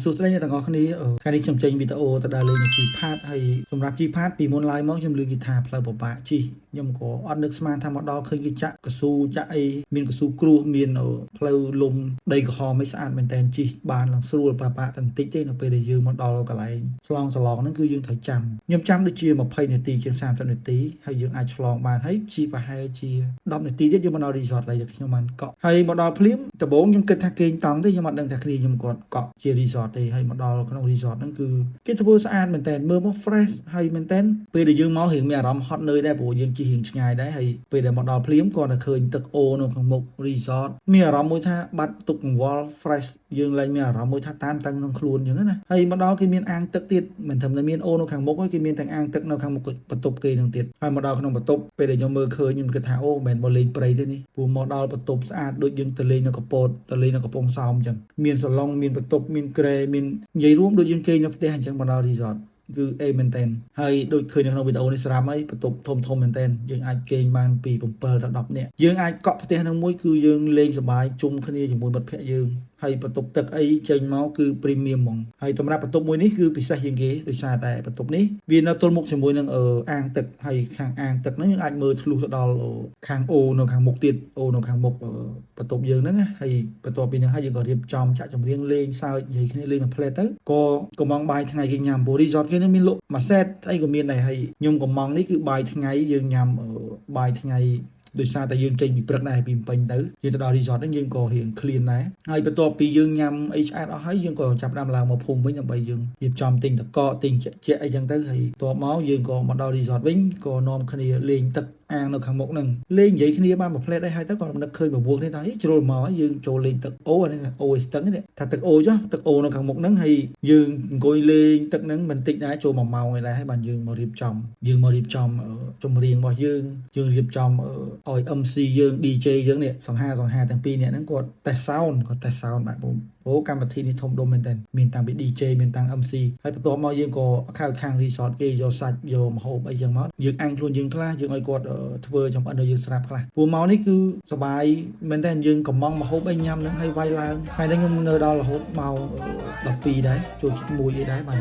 សួស្តីអ្នកទាំងអស់គ្នាថ្ងៃនេះខ្ញុំចេញវីដេអូទៅដើរលេងជីផាតហើយសម្រាប់ជីផាតពីមុនឡើយមកខ្ញុំឮគេថាផ្លូវពិបាកជីខ្ញុំក៏អត់នឹកស្មានថាមកដល់ឃើញគេចាក់កស៊ូចាក់អីមានកស៊ូគ្រួសមានផ្លូវលំដីក្រហមមិនស្អាតមែនតើជីបានឡើងស្រួលប៉ាប៉ាតែបន្តិចទេនៅពេលដែលយើងមកដល់កន្លែងឆ្លងសឡងហ្នឹងគឺយើងត្រូវចាំខ្ញុំចាំដូចជា20នាទីជាង30នាទីហើយយើងអាចឆ្លងបានហើយជីប្រហែលជា10នាទីទៀតយើងមកដល់ resort ឡើយខ្ញុំបានកក់ហើយមកដល់ភ្លាមដំបូងខ្ញុំគិតថាគេងតង់ទេខ្ញុំអត់ដឹងថាគ្នាខ្ញុំគាត់កក់ជា resort ទេហើយមកដល់ក្នុង resort ហ្នឹងគឺគេធ្វើស្អាតមែនតើមើលមក fresh ហើយមែនតើពេលដែលយើងមករៀងមានអារម្មណ៍ហត់នឿយដែរព្រោះយើងជិះរៀងឆ្ងាយដែរហើយពេលដែលមកដល់ភ្លាមគាត់តែឃើញទឹកអូនៅក្នុងមុខ resort មានអារម្មណ៍មួយថាបាត់ទុកកង្វល់ fresh យើងឡើងមានអារម្មណ៍មួយថាតានតឹងក្នុងខ្លួនអញ្ចឹងណាហើយមកដល់គេមានអាងទឹកទៀតមិនត្រឹមតែមានអូនៅខាងមុខទេគេមានទាំងអាងទឹកនៅខាងមុខបន្ទប់គេនឹងទៀតហើយមកដល់ក្នុងបន្ទប់ពេលដែលខ្ញុំមើលឃើញខ្ញុំគិតថាអូមិនមែនមកលេងព្រៃទេនេះព្រោះមកដល់បន្ទប់ស្អាតដូចយើងទៅលេងនៅកពតទៅលេងនៅកំពង់សោមអញ្ចឹងមានសាឡុងមានបន្ទប់មានក្រែមាននិយាយរួមដូចយើងគេងនៅផ្ទះអញ្ចឹងមកដល់ resort គឺអេមែនតើហើយដូចឃើញនៅក្នុងវីដេអូនេះស្រាប់ហើយបន្ទប់ធំមែនតើយើងអាចគេងបានពី7ដល់10នាក់យើងអាចកក់ផ្ទះនឹងមួយគឺយើងលេងសប្បាយជុំគ្នាជាមួយមិត្តភក្តិយើងហើយបន្ទប់ទឹកអីចេញមកគឺ premium ហ្មងហើយសម្រាប់បន្ទប់មួយនេះគឺពិសេសជាងគេដោយសារតែបន្ទប់នេះវានៅទល់មុខជាមួយនឹងអាងទឹកហើយខាងអាងទឹកហ្នឹងយើងអាចមើលធ្លុះទៅដល់ខាងអូនៅខាងមុខទៀតអូនៅខាងមុខបន្ទប់យើងហ្នឹងហើយបន្ទាប់ពីហ្នឹងហើយយើងក៏រៀបចំចាក់ចម្រៀងលេងសើចនិយាយគ្នាលេងមួយផ្លែទៅក៏កំងបាយថ្ងៃគេញ៉ាំព្រោះ resort គេនេះមានលក់មួយសេតអីក៏មានដែរហើយខ្ញុំកំងនេះគឺបាយថ្ងៃយើងញ៉ាំបាយថ្ងៃដោយសារតែយើងចេញពីព្រឹកដែរពីពេញទៅយើងទៅដល់ resort ហ្នឹងយើងក៏រៀង clean ដែរហើយបន្ទាប់ពីយើងញ៉ាំអីឆ្អែតអស់ហើយយើងក៏ចាប់ផ្ដើមឡើងមកភូមិវិញដើម្បីយើងរៀបចំទិញតកកទិញជាអីចឹងទៅហើយបន្ទាប់មកយើងក៏មកដល់ resort វិញក៏នាំគ្នាលេងទឹកអាងនៅខាងមុខហ្នឹងលេងនិយាយគ្នាបានមួយផ្លែតហើយទៅក៏នឹកឃើញប្រវល់នេះថាជ្រុលមកយើងចូលលេងទឹកអូអានេះអូស្ទឹងនេះថាទឹកអូចទឹកអូនៅខាងមុខហ្នឹងហើយយើងអង្គុយលេងទឹកហ្នឹងមិនតិចដែរចូល1ម៉ោងឯដែរហើយបានយើងមករៀបចំចម្រៀងរបស់យើងរៀបចំឲ្យ MC យើង DJ យើងនេះសង្ហាទាំងពីរនាក់ហ្នឹងគាត់តេស្ត sound បាទអូកម្មវិធីនេះធំដុំមែនតើមានតាំងពី DJ មានតាំង MC ហើយបន្ទាប់មកយើងក៏ខាង resort គេយកសាច់យកម្ហូបអីចឹងមកយើងអាំងខ្លួនយើងខ្លះយើងឲ្យគាត់ធ្វើចំអិនឲ្យយើងស្រាប់ខ្លះព្រោះមកនេះគឺសប្បាយមែនតើយើងកំងម្ហូបអីញ៉ាំហ្នឹងហើយវាយឡើងហើយខ្ញុំនៅដល់រហូតម៉ោង12ដែរចូល1អីដែរបាទ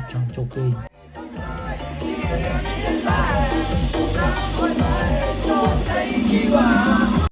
ខ្ញុំចង់ចូលគេង